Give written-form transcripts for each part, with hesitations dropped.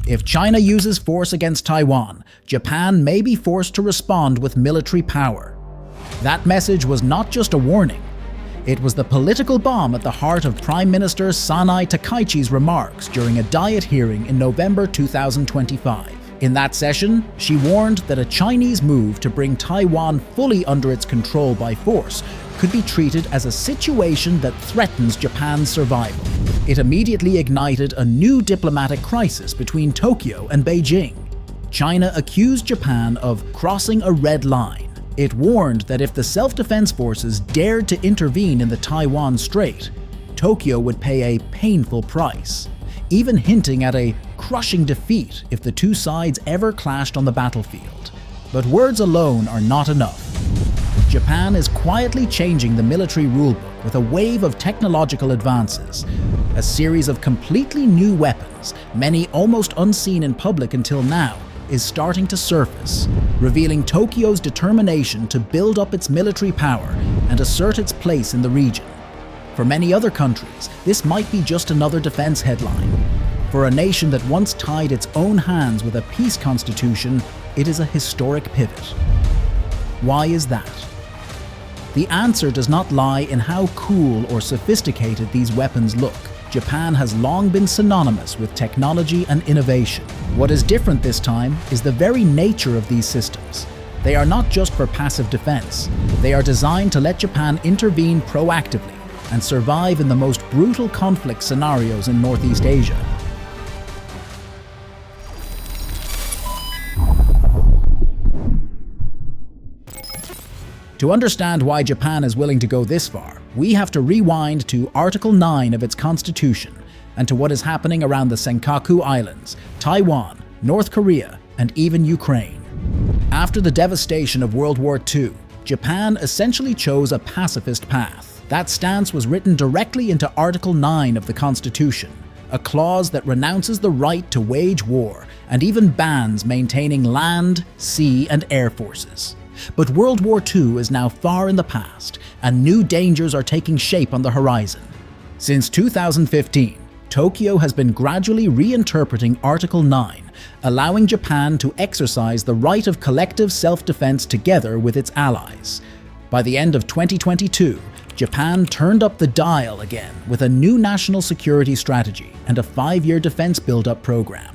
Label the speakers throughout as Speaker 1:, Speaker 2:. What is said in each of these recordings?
Speaker 1: If China uses force against Taiwan, Japan may be forced to respond with military power. That message was not just a warning. It was the political bomb at the heart of Prime Minister Sanai Takaichi's remarks during a Diet hearing in November 2025. In that session, she warned that a Chinese move to bring Taiwan fully under its control by force could be treated as a situation that threatens Japan's survival. It immediately ignited a new diplomatic crisis between Tokyo and Beijing. China accused Japan of crossing a red line. It warned that if the self-defense forces dared to intervene in the Taiwan Strait, Tokyo would pay a painful price, even hinting at a crushing defeat if the two sides ever clashed on the battlefield. But words alone are not enough. Japan is quietly changing the military rulebook with a wave of technological advances. A series of completely new weapons, many almost unseen in public until now, is starting to surface, revealing Tokyo's determination to build up its military power and assert its place in the region. For many other countries, this might be just another defense headline. For a nation that once tied its own hands with a peace constitution, it is a historic pivot. Why is that? The answer does not lie in how cool or sophisticated these weapons look. Japan has long been synonymous with technology and innovation. What is different this time is the very nature of these systems. They are not just for passive defense. They are designed to let Japan intervene proactively and survive in the most brutal conflict scenarios in Northeast Asia. To understand why Japan is willing to go this far, we have to rewind to Article 9 of its constitution and to what is happening around the Senkaku Islands, Taiwan, North Korea, and even Ukraine. After the devastation of World War II, Japan essentially chose a pacifist path. That stance was written directly into Article 9 of the Constitution, a clause that renounces the right to wage war and even bans maintaining land, sea, and air forces. But World War II is now far in the past, and new dangers are taking shape on the horizon. Since 2015, Tokyo has been gradually reinterpreting Article 9, allowing Japan to exercise the right of collective self-defense together with its allies. By the end of 2022, Japan turned up the dial again with a new national security strategy and a 5-year defense build-up program,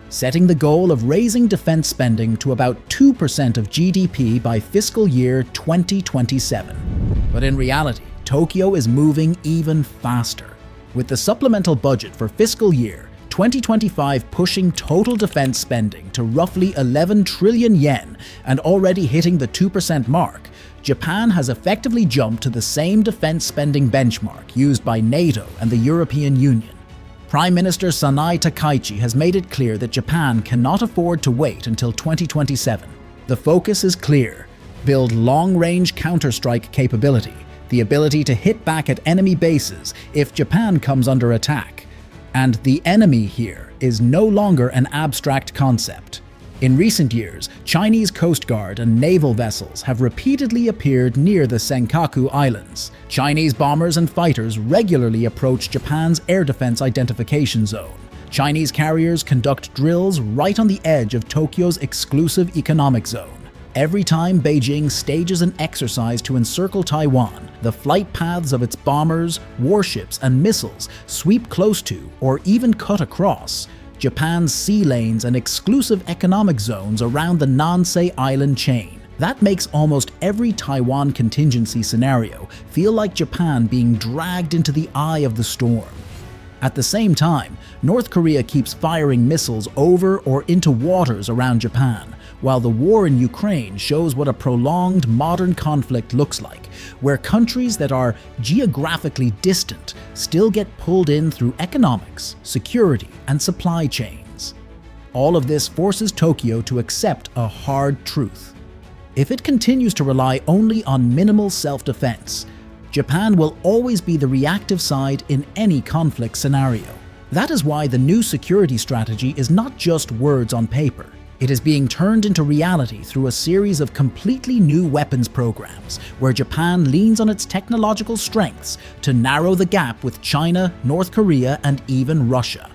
Speaker 1: setting the goal of raising defense spending to about 2% of GDP by fiscal year 2027. But in reality, Tokyo is moving even faster, with the supplemental budget for fiscal year 2025 pushing total defense spending to roughly 11 trillion yen and already hitting the 2% mark. Japan has effectively jumped to the same defense spending benchmark used by NATO and the European Union. Prime Minister Sanai Takaichi has made it clear that Japan cannot afford to wait until 2027. The focus is clear: build long-range counterstrike capability, the ability to hit back at enemy bases if Japan comes under attack. And the enemy here is no longer an abstract concept. In recent years, Chinese Coast Guard and naval vessels have repeatedly appeared near the Senkaku Islands. Chinese bombers and fighters regularly approach Japan's air defense identification zone. Chinese carriers conduct drills right on the edge of Tokyo's exclusive economic zone. Every time Beijing stages an exercise to encircle Taiwan, the flight paths of its bombers, warships, and missiles sweep close to or even cut across Japan's sea lanes and exclusive economic zones around the Nansei Island chain. That makes almost every Taiwan contingency scenario feel like Japan being dragged into the eye of the storm. At the same time, North Korea keeps firing missiles over or into waters around Japan, while the war in Ukraine shows what a prolonged modern conflict looks like, where countries that are geographically distant still get pulled in through economics, security, and supply chains. All of this forces Tokyo to accept a hard truth. If it continues to rely only on minimal self-defense, Japan will always be the reactive side in any conflict scenario. That is why the new security strategy is not just words on paper. It is being turned into reality through a series of completely new weapons programs, where Japan leans on its technological strengths to narrow the gap with China, North Korea, and even Russia.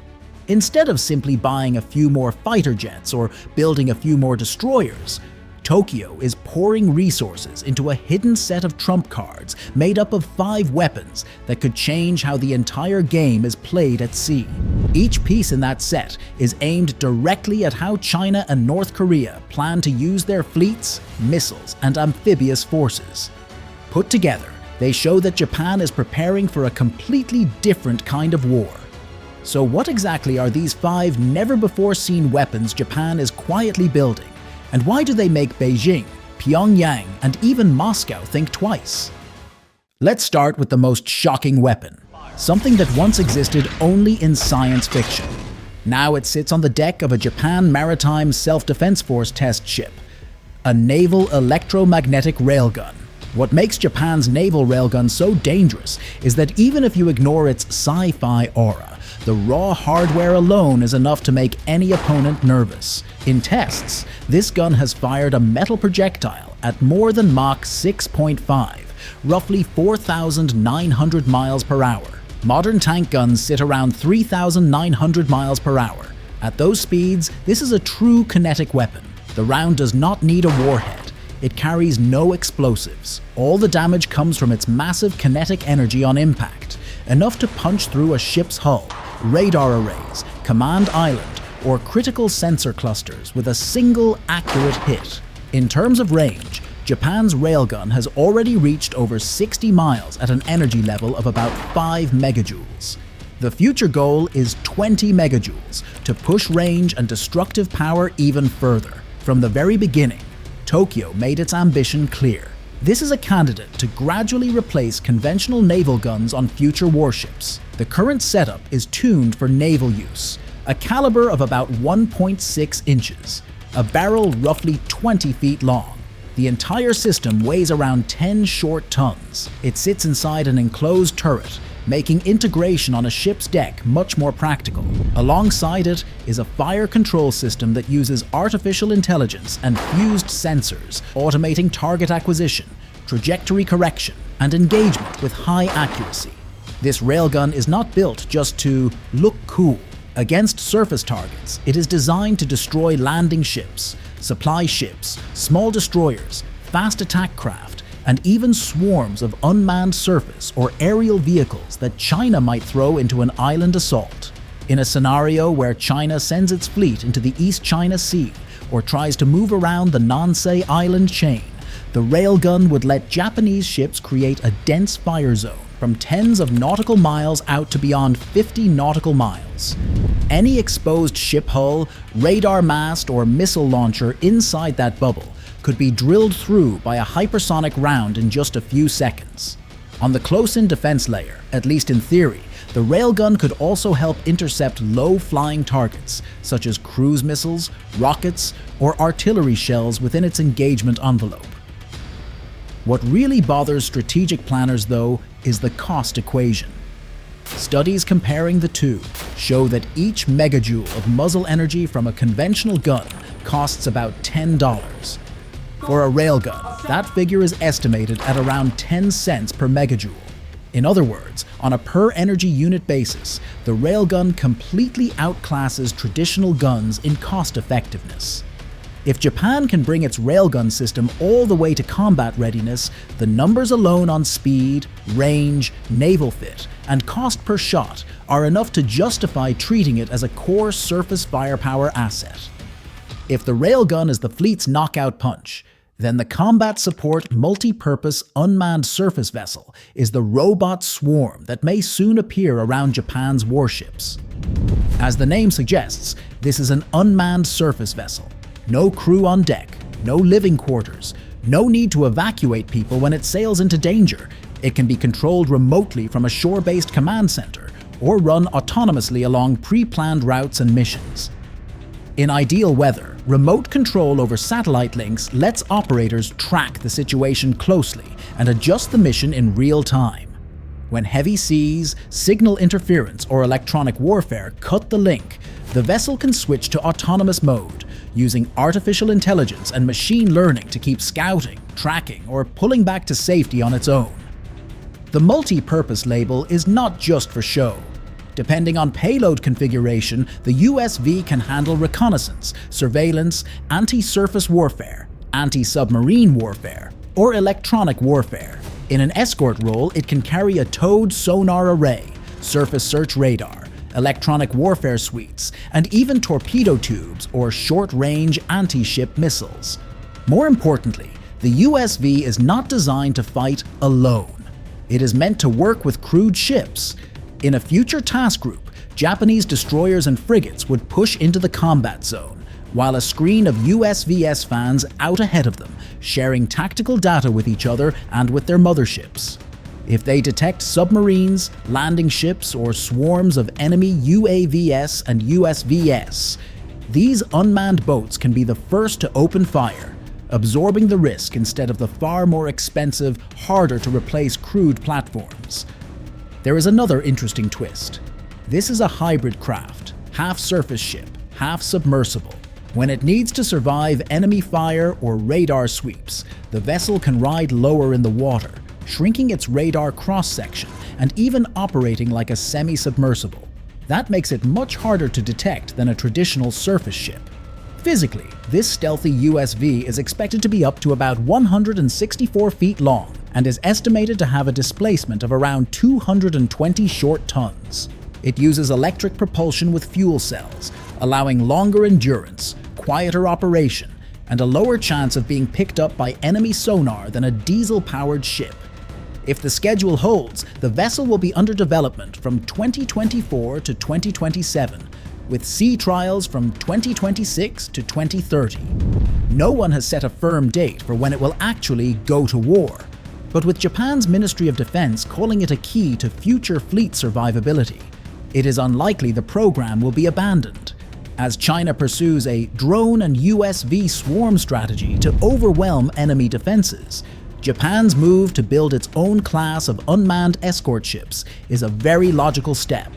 Speaker 1: Instead of simply buying a few more fighter jets or building a few more destroyers, Tokyo is pouring resources into a hidden set of trump cards made up of 5 weapons that could change how the entire game is played at sea. Each piece in that set is aimed directly at how China and North Korea plan to use their fleets, missiles, and amphibious forces. Put together, they show that Japan is preparing for a completely different kind of war. So what exactly are these 5 never-before-seen weapons Japan is quietly building? And why do they make Beijing, Pyongyang, and even Moscow think twice? Let's start with the most shocking weapon, something that once existed only in science fiction. Now it sits on the deck of a Japan Maritime Self-Defense Force test ship, a naval electromagnetic railgun. What makes Japan's naval railgun so dangerous is that even if you ignore its sci-fi aura, the raw hardware alone is enough to make any opponent nervous. In tests, this gun has fired a metal projectile at more than Mach 6.5, roughly 4,900 miles per hour. Modern tank guns sit around 3,900 miles per hour. At those speeds, this is a true kinetic weapon. The round does not need a warhead. It carries no explosives. All the damage comes from its massive kinetic energy on impact, enough to punch through a ship's hull, radar arrays, command island, or critical sensor clusters with a single accurate hit. In terms of range, Japan's railgun has already reached over 60 miles at an energy level of about 5 megajoules. The future goal is 20 megajoules to push range and destructive power even further. From the very beginning, Tokyo made its ambition clear. This is a candidate to gradually replace conventional naval guns on future warships. The current setup is tuned for naval use, a caliber of about 1.6 inches, a barrel roughly 20 feet long. The entire system weighs around 10 short tons. It sits inside an enclosed turret, making integration on a ship's deck much more practical. Alongside it is a fire control system that uses artificial intelligence and fused sensors, automating target acquisition, trajectory correction, and engagement with high accuracy. This railgun is not built just to look cool. Against surface targets, it is designed to destroy landing ships, supply ships, small destroyers, fast attack craft, and even swarms of unmanned surface or aerial vehicles that China might throw into an island assault. In a scenario where China sends its fleet into the East China Sea or tries to move around the Nansei Island chain, the railgun would let Japanese ships create a dense fire zone from tens of nautical miles out to beyond 50 nautical miles. Any exposed ship hull, radar mast, or missile launcher inside that bubble could be drilled through by a hypersonic round in just a few seconds. On the close-in defense layer, at least in theory, the railgun could also help intercept low-flying targets, such as cruise missiles, rockets, or artillery shells within its engagement envelope. What really bothers strategic planners, though, is the cost equation. Studies comparing the two show that each megajoule of muzzle energy from a conventional gun costs about $10. For a railgun, that figure is estimated at around 10 cents per megajoule. In other words, on a per energy unit basis, the railgun completely outclasses traditional guns in cost effectiveness. If Japan can bring its railgun system all the way to combat readiness, the numbers alone on speed, range, naval fit, and cost per shot are enough to justify treating it as a core surface firepower asset. If the railgun is the fleet's knockout punch, then the combat support multi-purpose unmanned surface vessel is the robot swarm that may soon appear around Japan's warships. As the name suggests, this is an unmanned surface vessel. No crew on deck, no living quarters, no need to evacuate people when it sails into danger. It can be controlled remotely from a shore-based command center or run autonomously along pre-planned routes and missions. In ideal weather, remote control over satellite links lets operators track the situation closely and adjust the mission in real time. When heavy seas, signal interference, or electronic warfare cut the link, the vessel can switch to autonomous mode, using artificial intelligence and machine learning to keep scouting, tracking, or pulling back to safety on its own. The multi-purpose label is not just for show. Depending on payload configuration, the USV can handle reconnaissance, surveillance, anti-surface warfare, anti-submarine warfare, or electronic warfare. In an escort role, it can carry a towed sonar array, surface search radar, electronic warfare suites, and even torpedo tubes or short-range anti-ship missiles. More importantly, the USV is not designed to fight alone. It is meant to work with crewed ships. In a future task group, Japanese destroyers and frigates would push into the combat zone, while a screen of USVS fans out ahead of them, sharing tactical data with each other and with their motherships. If they detect submarines, landing ships, or swarms of enemy UAVs and USVS, these unmanned boats can be the first to open fire, absorbing the risk instead of the far more expensive, harder to replace crewed platforms. There is another interesting twist. This is a hybrid craft, half surface ship, half submersible. When it needs to survive enemy fire or radar sweeps, the vessel can ride lower in the water, shrinking its radar cross-section and even operating like a semi-submersible. That makes it much harder to detect than a traditional surface ship. Physically, this stealthy USV is expected to be up to about 164 feet long and is estimated to have a displacement of around 220 short tons. It uses electric propulsion with fuel cells, allowing longer endurance, quieter operation, and a lower chance of being picked up by enemy sonar than a diesel-powered ship. If the schedule holds, the vessel will be under development from 2024 to 2027, with sea trials from 2026 to 2030. No one has set a firm date for when it will actually go to war, but with Japan's Ministry of Defense calling it a key to future fleet survivability, it is unlikely the program will be abandoned. As China pursues a drone and USV swarm strategy to overwhelm enemy defenses, Japan's move to build its own class of unmanned escort ships is a very logical step.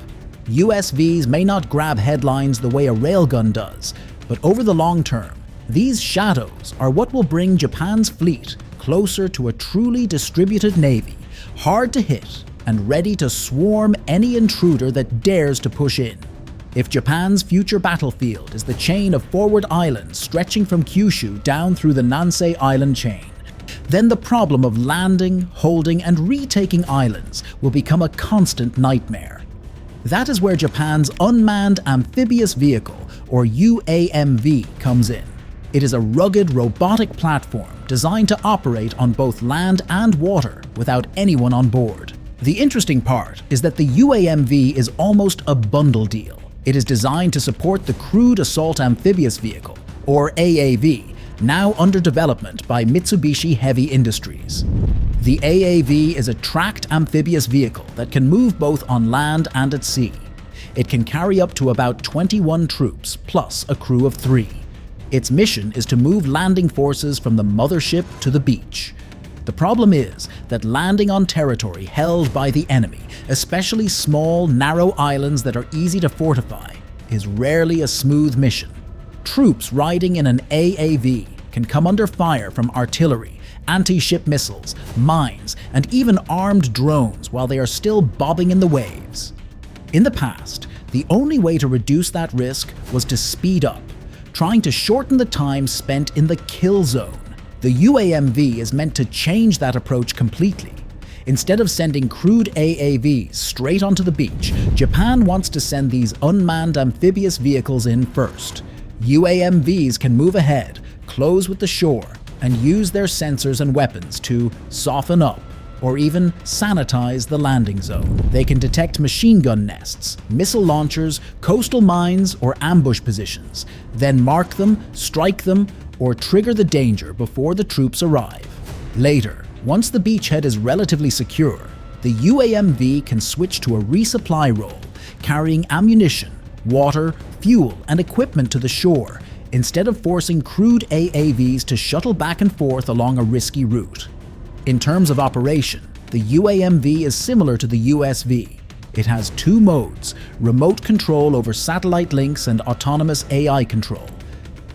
Speaker 1: USVs may not grab headlines the way a railgun does, but over the long term, these shadows are what will bring Japan's fleet closer to a truly distributed navy, hard to hit and ready to swarm any intruder that dares to push in. If Japan's future battlefield is the chain of forward islands stretching from Kyushu down through the Nansei Island chain, then the problem of landing, holding, and retaking islands will become a constant nightmare. That is where Japan's unmanned amphibious vehicle, or UAMV, comes in. It is a rugged robotic platform designed to operate on both land and water without anyone on board. The interesting part is that the UAMV is almost a bundle deal. It is designed to support the Crewed Assault Amphibious Vehicle, or AAV, now under development by Mitsubishi Heavy Industries. The AAV is a tracked amphibious vehicle that can move both on land and at sea. It can carry up to about 21 troops, plus a crew of 3. Its mission is to move landing forces from the mothership to the beach. The problem is that landing on territory held by the enemy, especially small, narrow islands that are easy to fortify, is rarely a smooth mission. Troops riding in an AAV can come under fire from artillery, anti-ship missiles, mines, and even armed drones while they are still bobbing in the waves. In the past, the only way to reduce that risk was to speed up, trying to shorten the time spent in the kill zone. The UAMV is meant to change that approach completely. Instead of sending crewed AAVs straight onto the beach, Japan wants to send these unmanned amphibious vehicles in first. UAMVs can move ahead, close with the shore, and use their sensors and weapons to soften up or even sanitize the landing zone. They can detect machine gun nests, missile launchers, coastal mines, or ambush positions, then mark them, strike them, or trigger the danger before the troops arrive. Later, once the beachhead is relatively secure, the UAMV can switch to a resupply role, carrying ammunition, water, fuel, and equipment to the shore, instead of forcing crewed AAVs to shuttle back and forth along a risky route. In terms of operation, the UAMV is similar to the USV. It has 2 modes: remote control over satellite links and autonomous AI control.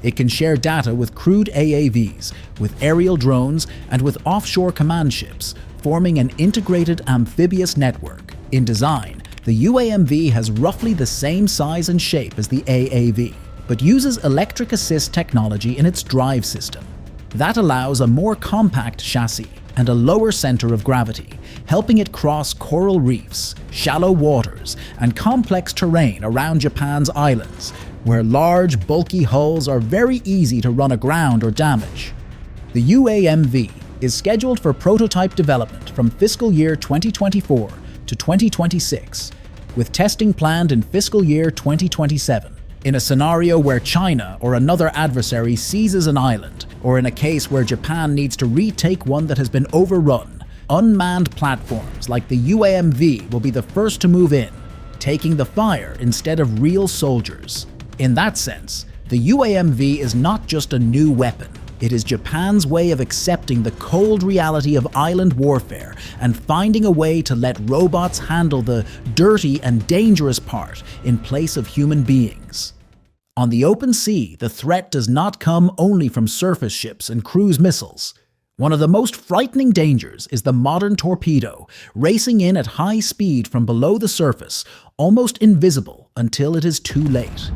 Speaker 1: It can share data with crewed AAVs, with aerial drones, and with offshore command ships, forming an integrated amphibious network. In design, The UAMV has roughly the same size and shape as the AAV, but uses electric assist technology in its drive system. That allows a more compact chassis and a lower center of gravity, helping it cross coral reefs, shallow waters, and complex terrain around Japan's islands, where large, bulky hulls are very easy to run aground or damage. The UAMV is scheduled for prototype development from fiscal year 2024 to 2026, with testing planned in fiscal year 2027. In a scenario where China or another adversary seizes an island, or in a case where Japan needs to retake one that has been overrun, unmanned platforms like the UAMV will be the first to move in, taking the fire instead of real soldiers. In that sense, the UAMV is not just a new weapon. It is Japan's way of accepting the cold reality of island warfare and finding a way to let robots handle the dirty and dangerous part in place of human beings. On the open sea, the threat does not come only from surface ships and cruise missiles. One of the most frightening dangers is the modern torpedo, racing in at high speed from below the surface, almost invisible until it is too late.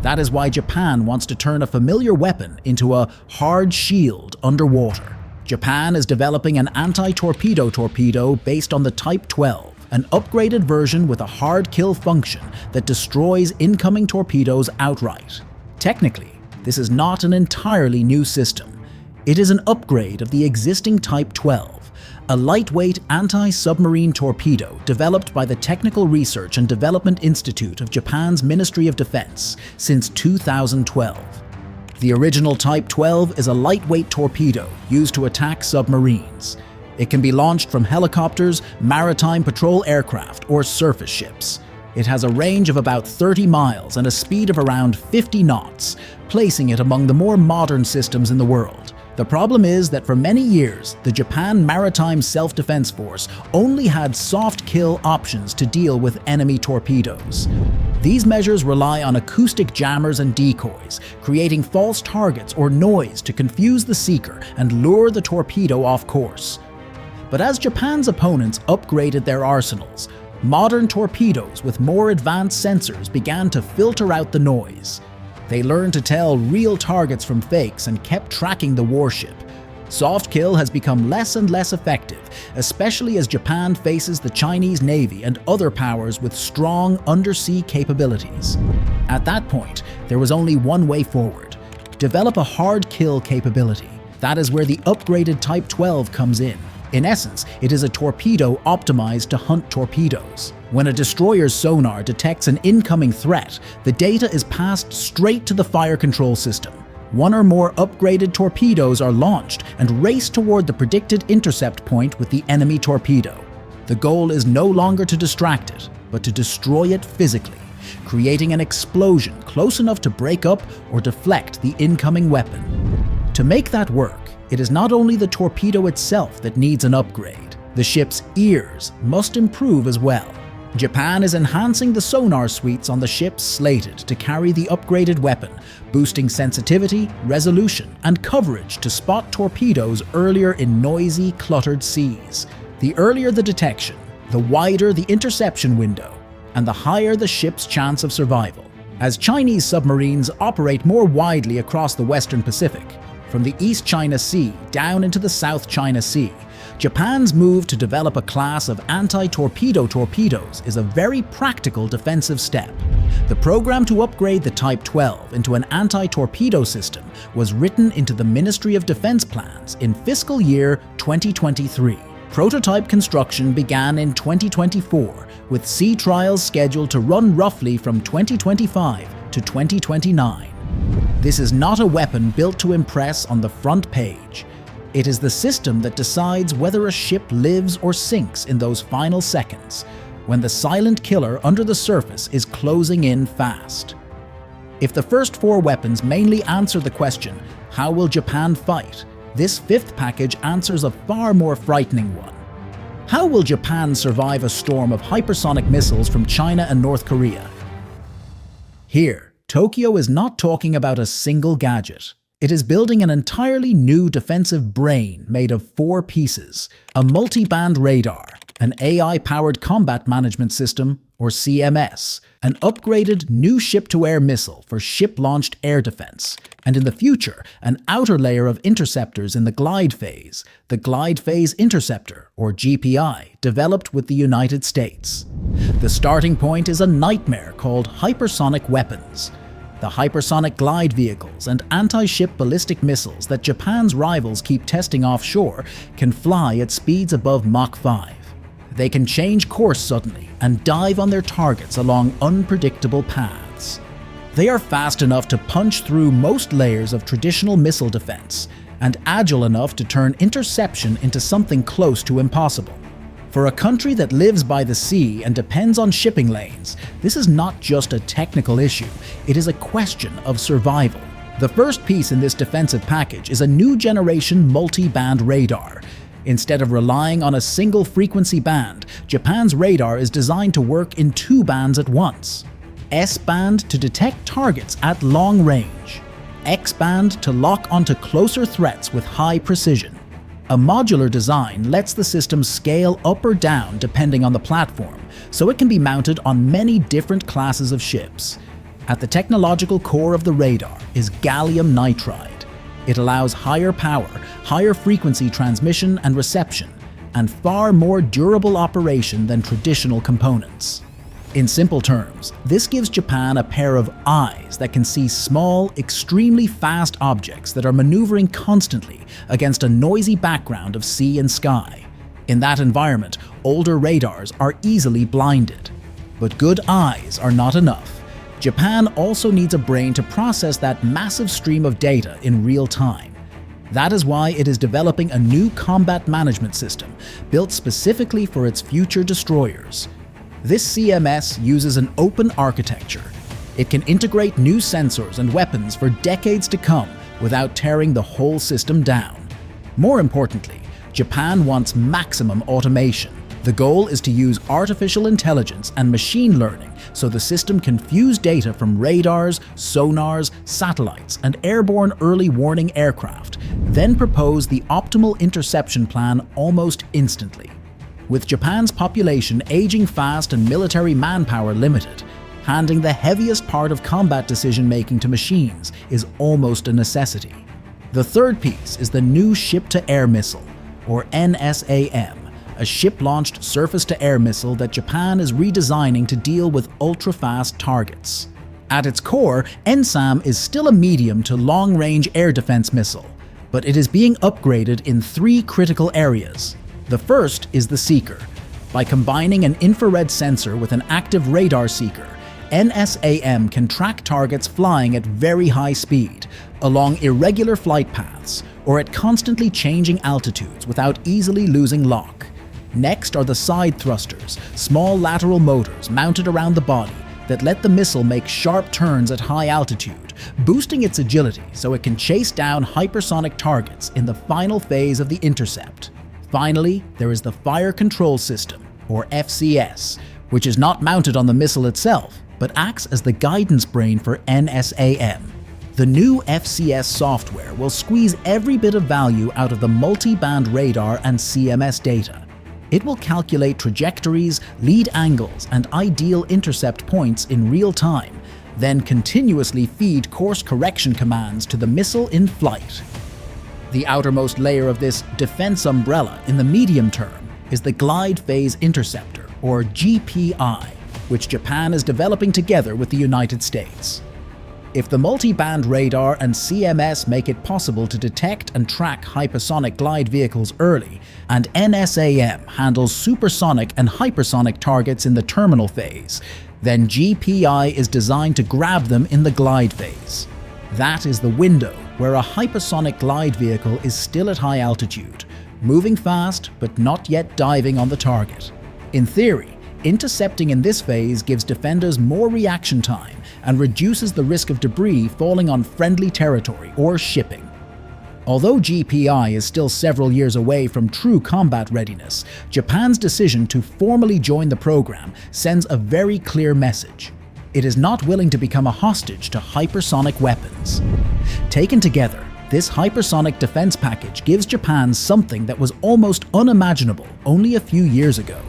Speaker 1: That is why Japan wants to turn a familiar weapon into a hard shield underwater. Japan is developing an anti-torpedo torpedo based on the Type 12, an upgraded version with a hard kill function that destroys incoming torpedoes outright. Technically, this is not an entirely new system. It is an upgrade of the existing Type 12, a lightweight anti-submarine torpedo developed by the Technical Research and Development Institute of Japan's Ministry of Defense since 2012. The original Type 12 is a lightweight torpedo used to attack submarines. It can be launched from helicopters, maritime patrol aircraft, or surface ships. It has a range of about 30 miles and a speed of around 50 knots, placing it among the more modern systems in the world. The problem is that for many years, the Japan Maritime Self-Defense Force only had soft kill options to deal with enemy torpedoes. These measures rely on acoustic jammers and decoys, creating false targets or noise to confuse the seeker and lure the torpedo off course. But as Japan's opponents upgraded their arsenals, modern torpedoes with more advanced sensors began to filter out the noise. They learned to tell real targets from fakes and kept tracking the warship. Soft kill has become less and less effective, especially as Japan faces the Chinese Navy and other powers with strong undersea capabilities. At that point, there was only one way forward: develop a hard kill capability. That is where the upgraded Type 12 comes in. In essence, it is a torpedo optimized to hunt torpedoes. When a destroyer's sonar detects an incoming threat, the data is passed straight to the fire control system. One or more upgraded torpedoes are launched and race toward the predicted intercept point with the enemy torpedo. The goal is no longer to distract it, but to destroy it physically, creating an explosion close enough to break up or deflect the incoming weapon. To make that work, it is not only the torpedo itself that needs an upgrade. The ship's ears must improve as well. Japan is enhancing the sonar suites on the ships slated to carry the upgraded weapon, boosting sensitivity, resolution, and coverage to spot torpedoes earlier in noisy, cluttered seas. The earlier the detection, the wider the interception window, and the higher the ship's chance of survival. As Chinese submarines operate more widely across the Western Pacific, from the East China Sea down into the South China Sea, Japan's move to develop a class of anti-torpedo torpedoes is a very practical defensive step. The program to upgrade the Type 12 into an anti-torpedo system was written into the Ministry of Defense plans in fiscal year 2023. Prototype construction began in 2024, with sea trials scheduled to run roughly from 2025 to 2029. This is not a weapon built to impress on the front page. It is the system that decides whether a ship lives or sinks in those final seconds, when the silent killer under the surface is closing in fast. If the first four weapons mainly answer the question, how will Japan fight? This fifth package answers a far more frightening one. How will Japan survive a storm of hypersonic missiles from China and North Korea? Here, Tokyo is not talking about a single gadget. It is building an entirely new defensive brain made of 4 pieces: a multi-band radar, an AI-powered combat management system, or CMS, an upgraded new ship-to-air missile for ship-launched air defense, and in the future, an outer layer of interceptors in the glide phase, the Glide Phase Interceptor, or GPI, developed with the United States. The starting point is a nightmare called hypersonic weapons. The hypersonic glide vehicles and anti-ship ballistic missiles that Japan's rivals keep testing offshore can fly at speeds above Mach 5. They can change course suddenly and dive on their targets along unpredictable paths. They are fast enough to punch through most layers of traditional missile defense, and agile enough to turn interception into something close to impossible. For a country that lives by the sea and depends on shipping lanes, this is not just a technical issue, it is a question of survival. The first piece in this defensive package is a new generation multi-band radar. Instead of relying on a single frequency band, Japan's radar is designed to work in 2 bands at once. S-band to detect targets at long range. X-band to lock onto closer threats with high precision. A modular design lets the system scale up or down depending on the platform, so it can be mounted on many different classes of ships. At the technological core of the radar is gallium nitride. It allows higher power, higher frequency transmission and reception, and far more durable operation than traditional components. In simple terms, this gives Japan a pair of eyes that can see small, extremely fast objects that are maneuvering constantly against a noisy background of sea and sky. In that environment, older radars are easily blinded. But good eyes are not enough. Japan also needs a brain to process that massive stream of data in real time. That is why it is developing a new combat management system built specifically for its future destroyers. This CMS uses an open architecture. It can integrate new sensors and weapons for decades to come without tearing the whole system down. More importantly, Japan wants maximum automation. The goal is to use artificial intelligence and machine learning so the system can fuse data from radars, sonars, satellites, and airborne early warning aircraft, then propose the optimal interception plan almost instantly. With Japan's population aging fast and military manpower limited, handing the heaviest part of combat decision-making to machines is almost a necessity. The third piece is the new ship-to-air missile, or NSAM, a ship-launched surface-to-air missile that Japan is redesigning to deal with ultra-fast targets. At its core, NSAM is still a medium to long-range air defense missile, but it is being upgraded in 3 critical areas. The first is the seeker. By combining an infrared sensor with an active radar seeker, NSAM can track targets flying at very high speed, along irregular flight paths, or at constantly changing altitudes without easily losing lock. Next are the side thrusters, small lateral motors mounted around the body that let the missile make sharp turns at high altitude, boosting its agility so it can chase down hypersonic targets in the final phase of the intercept. Finally, there is the Fire Control System, or FCS, which is not mounted on the missile itself, but acts as the guidance brain for NSAM. The new FCS software will squeeze every bit of value out of the multi-band radar and CMS data. It will calculate trajectories, lead angles, and ideal intercept points in real time, then continuously feed course correction commands to the missile in flight. The outermost layer of this defense umbrella in the medium term is the Glide Phase Interceptor, or GPI, which Japan is developing together with the United States. If the multi-band radar and CMS make it possible to detect and track hypersonic glide vehicles early, and NSAM handles supersonic and hypersonic targets in the terminal phase, then GPI is designed to grab them in the glide phase. That is the window where a hypersonic glide vehicle is still at high altitude, moving fast but not yet diving on the target. In theory, intercepting in this phase gives defenders more reaction time and reduces the risk of debris falling on friendly territory or shipping. Although GPI is still several years away from true combat readiness, Japan's decision to formally join the program sends a very clear message. It is not willing to become a hostage to hypersonic weapons. Taken together, this hypersonic defense package gives Japan something that was almost unimaginable only a few years ago.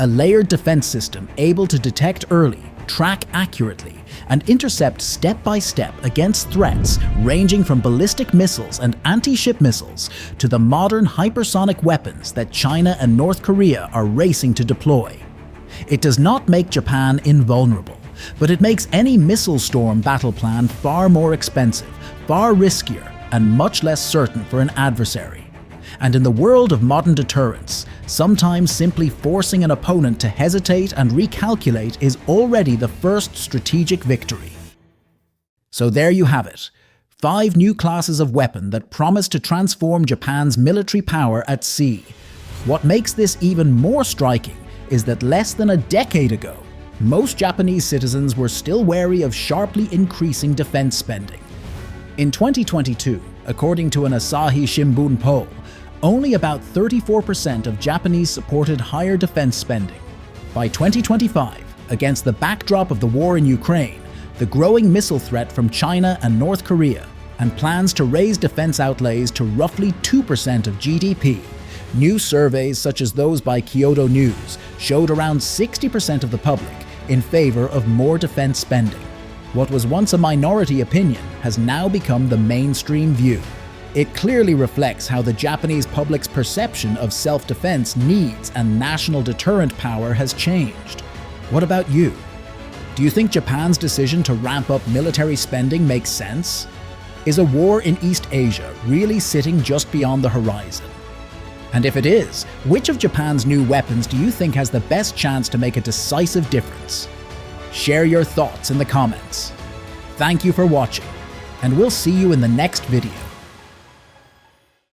Speaker 1: a layered defense system able to detect early, track accurately, and intercept step by step against threats ranging from ballistic missiles and anti-ship missiles to the modern hypersonic weapons that China and North Korea are racing to deploy. It does not make Japan invulnerable, but it makes any missile storm battle plan far more expensive, far riskier, and much less certain for an adversary. And in the world of modern deterrence, sometimes simply forcing an opponent to hesitate and recalculate is already the first strategic victory. So there you have it. 5 new classes of weapon that promise to transform Japan's military power at sea. What makes this even more striking is that less than a decade ago, most Japanese citizens were still wary of sharply increasing defense spending. In 2022, according to an Asahi Shimbun poll, only about 34% of Japanese supported higher defense spending. By 2025, against the backdrop of the war in Ukraine, the growing missile threat from China and North Korea, and plans to raise defense outlays to roughly 2% of GDP, new surveys such as those by Kyodo News showed around 60% of the public in favor of more defense spending. What was once a minority opinion has now become the mainstream view. It clearly reflects how the Japanese public's perception of self-defense needs and national deterrent power has changed. What about you? Do you think Japan's decision to ramp up military spending makes sense? Is a war in East Asia really sitting just beyond the horizon? And if it is, which of Japan's new weapons do you think has the best chance to make a decisive difference? Share your thoughts in the comments. Thank you for watching, and we'll see you in the next video.